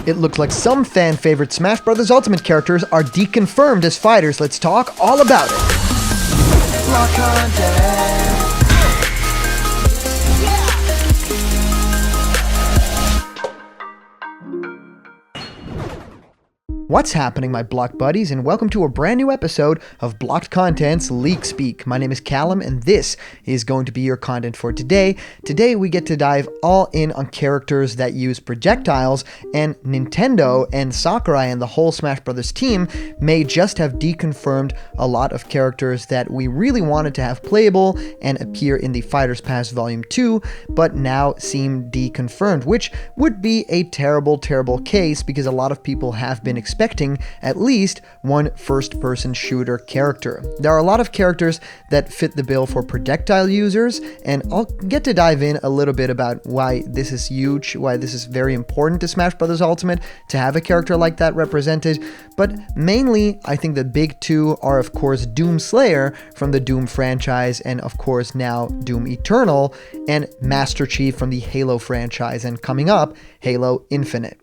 It looks like some fan favorite Smash Bros. Ultimate characters are deconfirmed as fighters. Let's talk all about it. Block content. What's happening, my block buddies, and welcome to a brand new episode of Blocked Content's Leak Speak. My name is Callum, and this is going to be your content for today. Today, we get to dive all in on characters that use projectiles, and Nintendo and Sakurai and the whole Smash Bros. Team may just have deconfirmed a lot of characters that we really wanted to have playable and appear in the Fighters Pass Volume 2, but now seem deconfirmed, which would be a terrible, terrible case because a lot of people have been expecting at least one first-person shooter character. There are a lot of characters that fit the bill for projectile users, and I'll get to dive in a little bit about why this is huge, why this is very important to Smash Bros. Ultimate to have a character like that represented, but mainly I think the big two are of course Doom Slayer from the Doom franchise, and of course now Doom Eternal, and Master Chief from the Halo franchise, and coming up, Halo Infinite.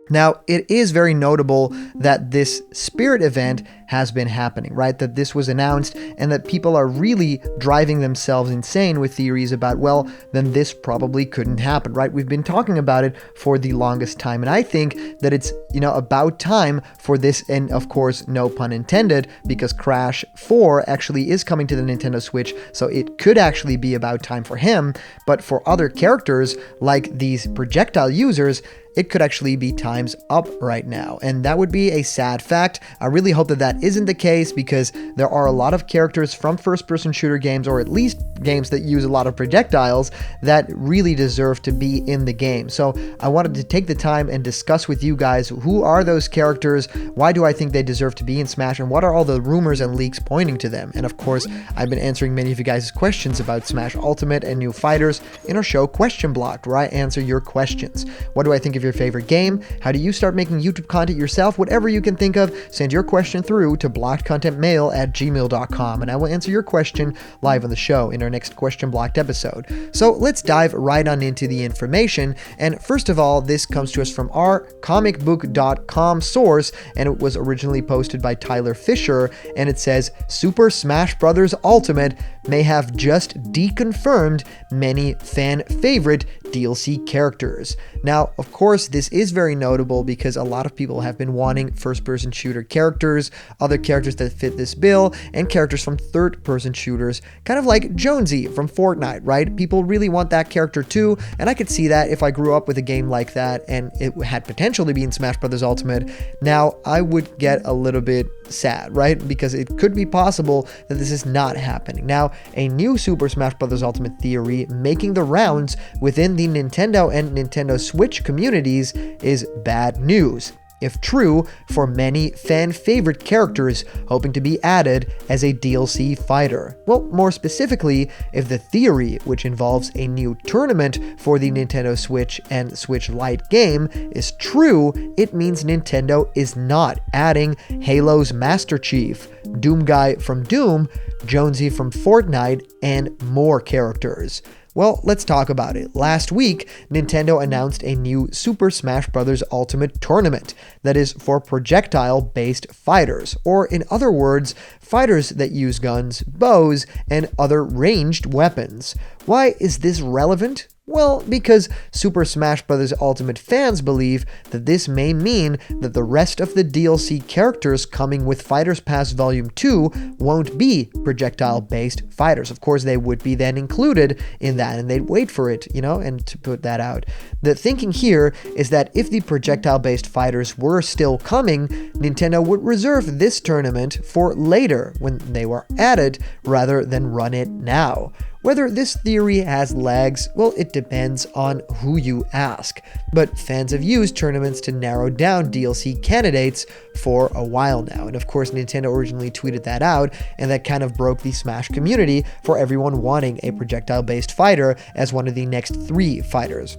Now, it is very notable that this Spirit event has been happening, right? That this was announced and that people are really driving themselves insane with theories about, well, then this probably couldn't happen, right? We've been talking about it for the longest time, and I think that it's, about time for this, and of course, no pun intended, because Crash 4 actually is coming to the Nintendo Switch, so it could actually be about time for him, but for other characters, like these projectile users, it could actually be time's up right now, and that would be a sad fact. I really hope that that isn't the case, because there are a lot of characters from first-person shooter games, or at least games that use a lot of projectiles, that really deserve to be in the game. So I wanted to take the time and discuss with you guys, who are those characters, why do I think they deserve to be in Smash, and what are all the rumors and leaks pointing to them. And of course, I've been answering many of you guys' questions about Smash Ultimate and new fighters in our show Question Blocked, where I answer your questions. What do I think of your favorite game? How do you start making YouTube content yourself? Whatever you can think of, send your question through to blockedcontentmail@gmail.com, and I will answer your question live on the show in our next Question Blocked episode. So let's dive right on into the information. And first of all, this comes to us from our comicbook.com source, and it was originally posted by Tyler Fisher, and it says, Super Smash Bros. Ultimate may have just deconfirmed many fan favorite DLC characters. Now, of course, this is very notable because a lot of people have been wanting first-person shooter characters, other characters that fit this bill, and characters from third-person shooters, kind of like Jonesy from Fortnite, right? People really want that character too, and I could see that if I grew up with a game like that and it had potential to be in Smash Bros. Ultimate. Now, I would get a little bit sad, right? Because it could be possible that this is not happening. Now, a new Super Smash Bros. Ultimate theory making the rounds within the Nintendo and Nintendo Switch communities is bad news, if true, for many fan favorite characters hoping to be added as a DLC fighter. Well, more specifically, if the theory, which involves a new tournament for the Nintendo Switch and Switch Lite game, is true, it means Nintendo is not adding Halo's Master Chief, Doomguy from Doom, Jonesy from Fortnite, and more characters. Well, let's talk about it. Last week, Nintendo announced a new Super Smash Bros. Ultimate tournament that is for projectile-based fighters, or in other words, fighters that use guns, bows, and other ranged weapons. Why is this relevant? Well, because Super Smash Bros. Ultimate fans believe that this may mean that the rest of the DLC characters coming with Fighters Pass Volume 2 won't be projectile-based fighters. Of course, they would be then included in that, and they'd wait for it, and to put that out. The thinking here is that if the projectile-based fighters were still coming, Nintendo would reserve this tournament for later, when they were added, rather than run it now. Whether this theory has legs, well, it depends on who you ask, but fans have used tournaments to narrow down DLC candidates for a while now, and of course Nintendo originally tweeted that out, and that kind of broke the Smash community for everyone wanting a projectile-based fighter as one of the next 3 fighters.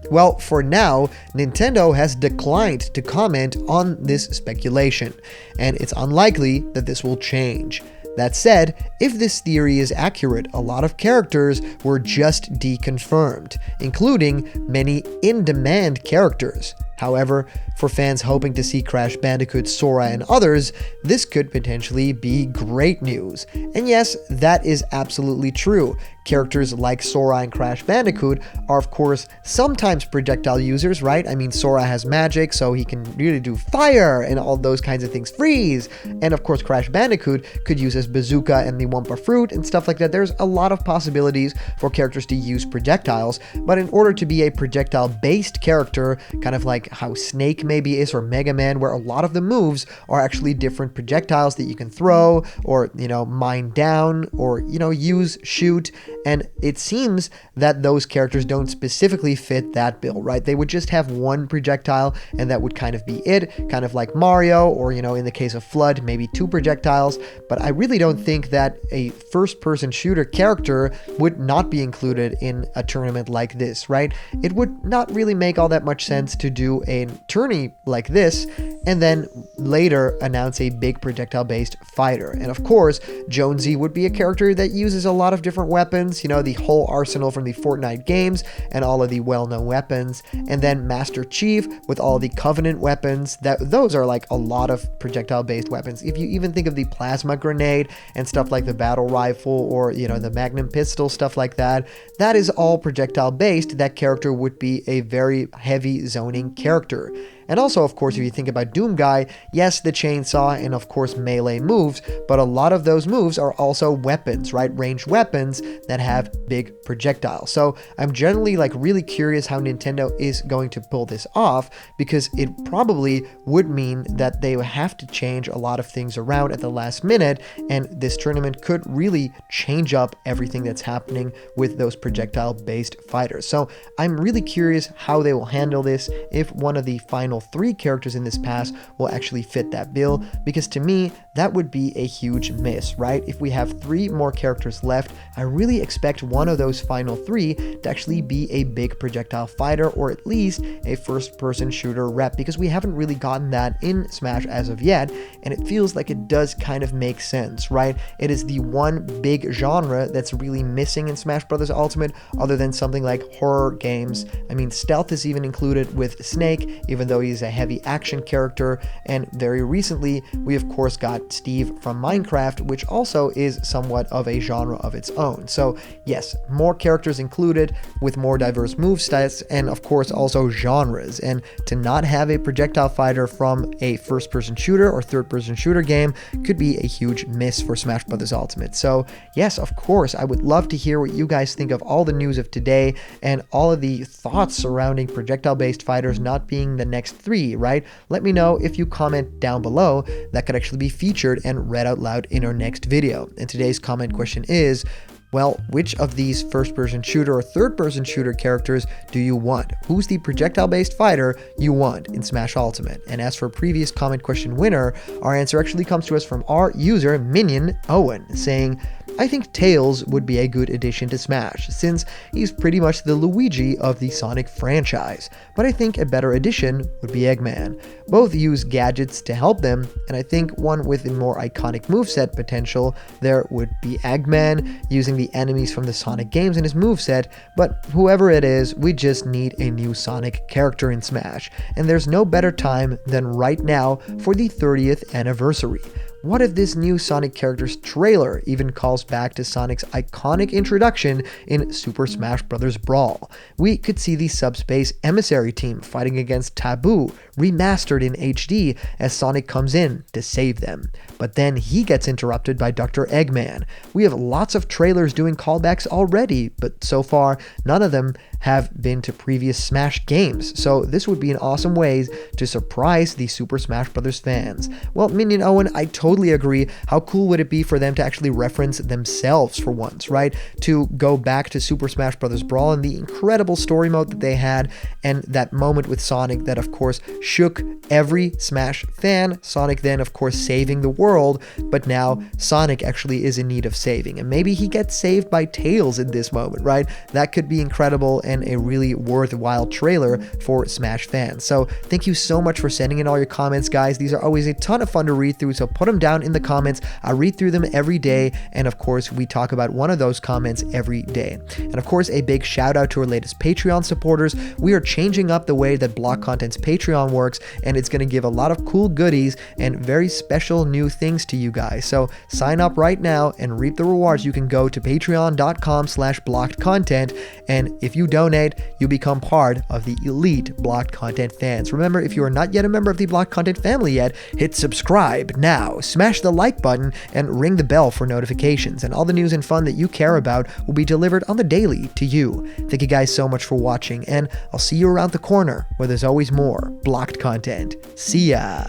Well, for now, Nintendo has declined to comment on this speculation, and it's unlikely that this will change. That said, if this theory is accurate, a lot of characters were just deconfirmed, including many in-demand characters. However, for fans hoping to see Crash Bandicoot, Sora, and others, this could potentially be great news. And yes, that is absolutely true. Characters like Sora and Crash Bandicoot are, of course, sometimes projectile users, right? I mean, Sora has magic, so he can really do fire and all those kinds of things, freeze. And of course, Crash Bandicoot could use his bazooka and the Wumpa fruit and stuff like that. There's a lot of possibilities for characters to use projectiles, but in order to be a projectile-based character, kind of like how Snake maybe is, or Mega Man, where a lot of the moves are actually different projectiles that you can throw or, mine down or, use, shoot. And it seems that those characters don't specifically fit that bill, right? They would just have one projectile and that would kind of be it, kind of like Mario, or, in the case of Flood, maybe 2 projectiles. But I really don't think that a first-person shooter character would not be included in a tournament like this, right? It would not really make all that much sense to do a tourney like this and then later announce a big projectile-based fighter. And of course, Jonesy would be a character that uses a lot of different weapons, the whole arsenal from the Fortnite games and all of the well-known weapons. And then Master Chief with all the Covenant weapons, those are like a lot of projectile-based weapons. If you even think of the plasma grenade and stuff like the battle rifle or, the Magnum pistol, stuff like that, that is all projectile-based. That character would be a very heavy zoning character. And also, of course, if you think about Doomguy, yes, the chainsaw and of course melee moves, but a lot of those moves are also weapons, right? Ranged weapons that have big projectiles. So I'm generally really curious how Nintendo is going to pull this off, because it probably would mean that they would have to change a lot of things around at the last minute, and this tournament could really change up everything that's happening with those projectile-based fighters. So I'm really curious how they will handle this, if one of the final 3 characters in this pass will actually fit that bill, because to me, that would be a huge miss, right? If we have 3 more characters left, I really expect one of those final 3 to actually be a big projectile fighter, or at least a first-person shooter rep, because we haven't really gotten that in Smash as of yet, and it feels like it does kind of make sense, right? It is the one big genre that's really missing in Smash Bros. Ultimate, other than something like horror games. I mean, stealth is even included with Snake, even though he's a heavy action character, and very recently, we of course got Steve from Minecraft, which also is somewhat of a genre of its own. So yes, more characters included with more diverse movesets, and of course also genres. And to not have a projectile fighter from a first-person shooter or third-person shooter game could be a huge miss for Smash Bros. Ultimate. So yes, of course, I would love to hear what you guys think of all the news of today and all of the thoughts surrounding projectile-based fighters not being the next 3, right? Let me know if you comment down below. That could actually be featured and read out loud in our next video. And today's comment question is, well, which of these first-person shooter or third-person shooter characters do you want? Who's the projectile-based fighter you want in Smash Ultimate? And as for previous comment question winner, our answer actually comes to us from our user, Minion Owen, saying, I think Tails would be a good addition to Smash, since he's pretty much the Luigi of the Sonic franchise, but I think a better addition would be Eggman. Both use gadgets to help them, and I think one with a more iconic moveset potential there would be Eggman, using the enemies from the Sonic games in his moveset, but whoever it is, we just need a new Sonic character in Smash, and there's no better time than right now for the 30th anniversary. What if this new Sonic character's trailer even calls back to Sonic's iconic introduction in Super Smash Bros. Brawl? We could see the Subspace Emissary team fighting against Taboo, remastered in HD, as Sonic comes in to save them. But then he gets interrupted by Dr. Eggman. We have lots of trailers doing callbacks already, but so far, none of them have been to previous Smash games, so this would be an awesome way to surprise the Super Smash Bros. Fans. Well, Minion Owen, I totally agree. How cool would it be for them to actually reference themselves for once, right? To go back to Super Smash Bros. Brawl and the incredible story mode that they had, and that moment with Sonic that of course shook every Smash fan. Sonic then, of course, saving the world, but now Sonic actually is in need of saving. And maybe he gets saved by Tails in this moment, right? That could be incredible and a really worthwhile trailer for Smash fans. So thank you so much for sending in all your comments, guys. These are always a ton of fun to read through, so put them down in the comments. I read through them every day, and of course, we talk about one of those comments every day. And of course, a big shout out to our latest Patreon supporters. We are changing up the way that Block Content's Patreon works, and it's going to give a lot of cool goodies and very special new things to you guys. So sign up right now and reap the rewards. You can go to patreon.com/blockedcontent, and if you donate, you become part of the elite Blocked Content fans. Remember, if you are not yet a member of the Blocked Content family yet, hit subscribe now, smash the like button, and ring the bell for notifications, and all the news and fun that you care about will be delivered on the daily to you. Thank you guys so much for watching, and I'll see you around the corner where there's always more Blocked Content. See ya!